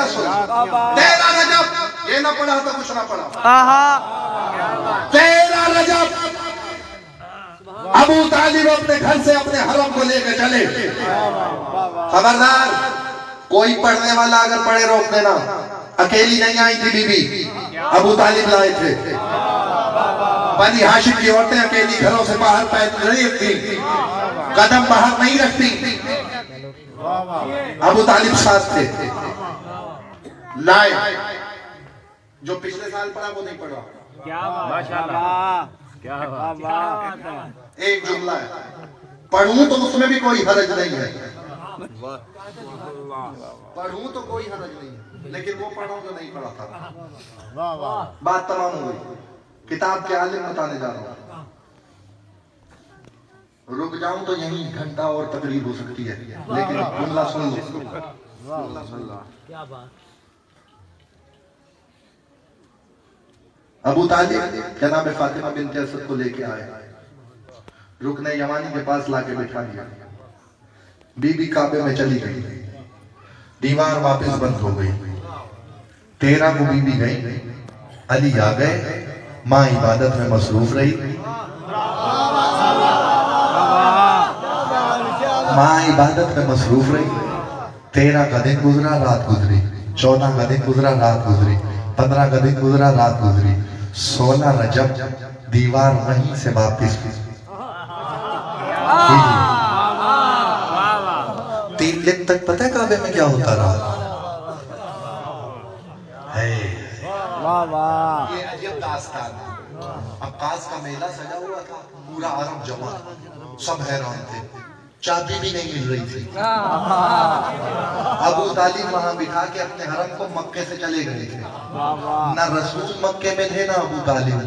ذرا سن. 13 رجب یہ نہ پڑھا تو کچھ نہ پڑھا. 13 رجب ابو طالب اپنے گھر سے اپنے حرم کو لے کے چلے. خبردار کوئی پڑھنے والا اگر پڑھے روک دینا. اکیلی نہیں آئی تھی بی بی, ابو طالب لائے تھے. بنی ہاشم کی عورتیں اکیلی گھروں سے باہر پیر نہیں رکھتی, قدم باہر نہیں رکھتی. ابو طالب ساتھ تھے. لائے جو پچھلے سال پڑھا وہ نہیں پڑھا. ایک جملہ ہے, پڑھوں تو اس میں بھی کوئی حرج نہیں ہے, پڑھوں تو کوئی حرج نہیں ہے, لیکن وہ پڑھوں تو نہیں پڑھا تھا. بات تمام ہو گئی. کتاب کے عالم بتانے جا رہا ہوں. رک جاؤں تو یہیں گھنٹہ اور تقریب ہو سکتی ہے, لیکن جملہ سن لو. ابو طالب جناب فاطمہ بنت اسد کو لے کے آئے, رکن یمانی کے پاس لا کے بٹھا دیا. بی بی کعبے میں چلی گئی, دیوار واپس بند ہو گئی. 13 کو بی بی گئی, علی آ گئے, ماں عبادت میں مصروف رہی. ماں عبادت میں مصروف رہی. 13 کا دن گزرا, رات گزری. 14 کا دن گزرا, رات گزری. 15 کا دن گزرا, رات گزری. 16 رجب دیوار وہیں سے واپس 3 دن تک پتہ ہے کعبے میں کیا ہوتا رہا. یہ عجیب داستان ہے. عکاس کا میلہ سجا ہوا تھا, پورا عرب جمع, سب حیران تھے, چابی بھی نہیں مل رہی تھی. ابو طالب وہاں بٹھا کے اپنے حرم کو مکے سے چلے گئے تھے. نہ رسول مکے میں تھے نہ ابو طالب.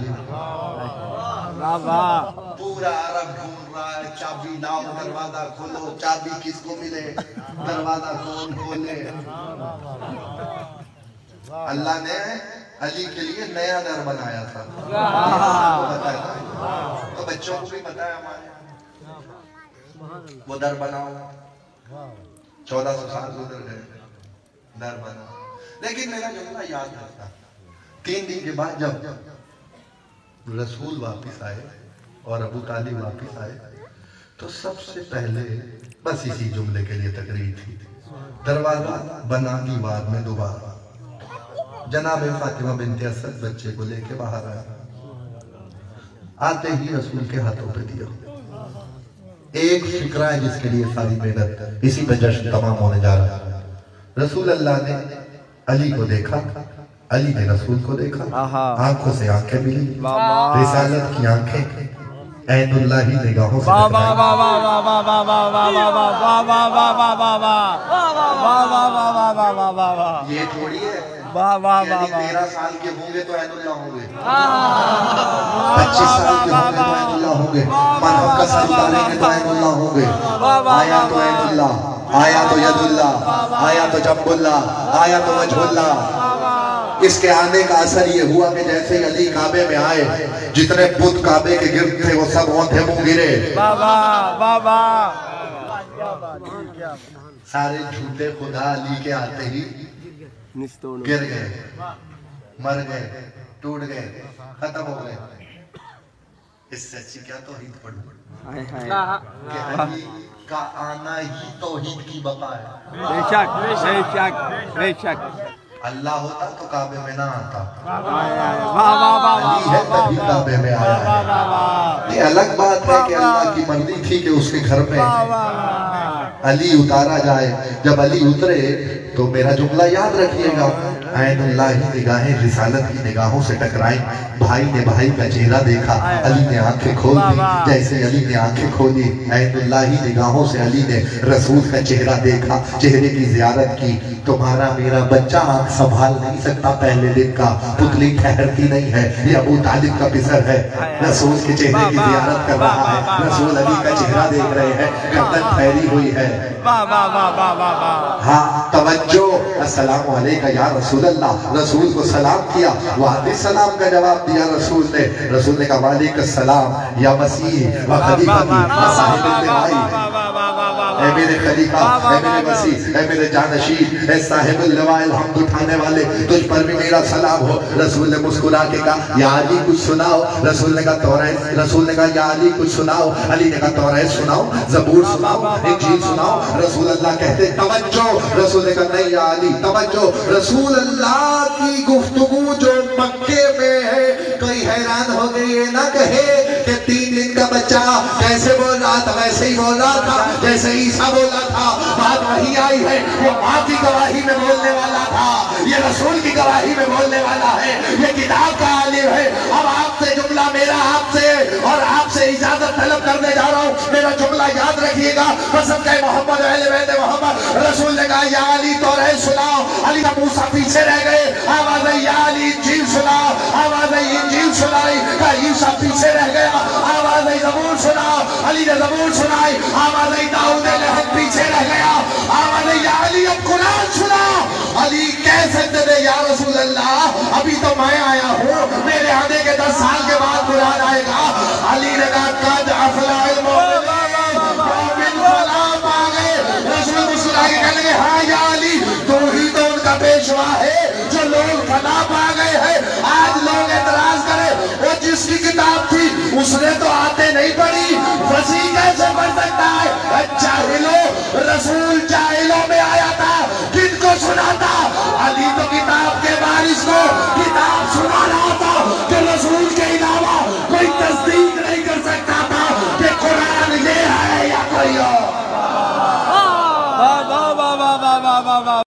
پورا عرب ڈھونڈ رہا ہے, چابی لاؤ, دروازہ کھولو, چابی کس کو ملے, دروازہ کون کھولے. اللہ نے علی کے لیے نیا در بنایا تھا. تو بچوں کو بھی بتایا ہمارے, وہ در بناؤ. 1400 سال گزر گئے, در بناؤ. لیکن میرا جملہ یاد رکھتا, 3 دن کے بعد جب رسول واپس آئے اور ابو طالب واپس آئے, تو سب سے پہلے بس اسی جملے کے لیے تقریر تھی. دروازہ بنا دیوار میں دوبارہ. جناب فاطمہ بنت اسد بچے کو لے کے باہر آیا. آتے ہی رسول کے ہاتھوں پہ دیا. ایک فکرہ ہے جس کے لیے ساری محنت, اسی پہ جشن تمام ہونے جا رہا ہے. رسول اللہ نے علی کو دیکھا, علی نے رسول کو دیکھا, آنکھوں سے آنکھیں ملی, رسالت کی آنکھیں عین اللہ ہی نگاہوں سے یہ تھوڑی ہے یعنی 13 سال کے ہوں گے تو عین اللہ ہوں گے, 25 سال کے ہوں گے تو عین اللہ ہوں گے, مرحب کا سال ڈالیں گے تو عین اللہ ہوں گے. آیا تو عین اللہ, آیا تو ید اللہ, آیا تو جنب اللہ, آیا تو وجہ اللہ. اس کے آنے کا اثر یہ ہوا کہ جیسے علی کعبے میں آئے, جتنے بت کعبے کے گرد تھے وہ سب اونٹے منہ گرے. سارے جھوٹے خدا علی کے آتے ہی گر گئے, مر گئے, ٹوٹ گئے, ختم ہو گئے. اس سے اچھی کیا توحید پڑھوں کہ علی کا آنا ہی توحید کی بقا ہے. بے شک, بے شک, بے شک. اللہ ہوتا تو کعبے میں نہ آتا, علی ہے تبھی کعبے میں آیا ہے. یہ الگ بات ہے کہ اللہ کی مرضی تھی کہ اس کے گھر میں علی اتارا جائے. جب علی اترے تو میرا جملہ یاد رکھیے گا, عین اللہ ہی نگاہیں رسالت کی نگاہوں سے ٹکرائیں. بھائی نے بھائی کا چہرہ دیکھا, علی نے آنکھیں کھول دی. جیسے علی نے آنکھیں کھولی, عین اللہ ہی نگاہوں سے علی نے رسول کا چہرہ دیکھا, چہرے کی زیارت کی. تمہارا میرا بچہ آنکھ سنبھال نہیں سکتا پہلے دن کا, پتلی ٹھہرتی نہیں ہے, یہ ابو طالب کا پسر ہے, رسول کے چہرے کی زیارت کر رہا ہے, رسول علی کا چہرہ دیکھ رہے ہیں, گردن پھیلی ہوئی ہے. ہاں توجہ, السلام علیکہ یا رسول اللہ. رسول کو سلام کیا, وعلیکم السلام کا جواب دیا رسول نے. رسول نے کہا وعلیکم السلام یا مسیح و خلیفتی و صاحب الدمائی. اے میرے خلیفہ، اے میرے وسیع، اے میرے جانشین، اے صاحب اللواء الحمد اٹھانے والے، تجھ پر بھی میرا سلام ہو۔ رسول نے مسکرا کے کہا یا علی کچھ سناؤ۔ رسول نے کہا توریت، رسول نے کہا یا علی کچھ سناؤ۔ علی نے کہا توریت سناؤ، زبور سناؤ، انجیل سناؤ۔ رسول اللہ کہتے توجہ، رسول نے کہا نہیں یا علی توجہ، رسول اللہ کی گفتگو جو مکے میں ہے، کوئی حیران ہو گئی یہ نہ کہے کہ 3 دن کا بچہ کیسے بول رہا تھا، ویسے ہی بول رہا تھا جیسے عیسیٰ بولا تھا۔ بات وہی آئی ہے، وہ ماں کی گواہی میں بولنے والا تھا، یہ رسول کی گواہی میں بولنے والا ہے، یہ کتاب کا عالم ہے۔ اب آپ سے جملہ میرا آپ سے اور آپ سے اجازت طلب کرنے جا رہا ہوں، میرا جملہ یاد رکھیے گا۔ قسم کہ محمد اہل بیت محمد، رسول نے کہا یا علی توریت سناؤ۔ علی کا موسیٰ پیچھے رہ گئے، آواز ہے یا علی انجیل سناؤ، آواز ہے انجیل سنائی، کہا عیسیٰ پیچھے رہ گیا، آواز ہے زبور سناؤ، علی نے زبور سنائی، آواز ہے داؤد لہب پیچھے رہ گیا، آواز ہے یا علی اب قرآن سناؤ۔ علی کہہ سکتے تھے یا رسول اللہ ابھی تو میں آیا ہوں، میرے آنے کے 10 سال کے بعد قرآن آئے گا۔ علی نے کہا قد افلح المؤمنون، مومن فلاح پا گئے۔ رسول مسکرا کے کہنے لگے ہاں یا علی تو ہی تو ان کا پیشوا ہے جو لوگ فلاح پا گئے ہیں۔ آج لوگ اعتراض کرے وہ جس کی کتاب تھی اس نے تو آتے نہیں پڑھی، وسیع کیسے پڑھ سکتا ہے؟ جاہلو، رسول جاہلوں میں آیا تھا، کن کو سناتا؟ علی تو کتاب کے بارش کو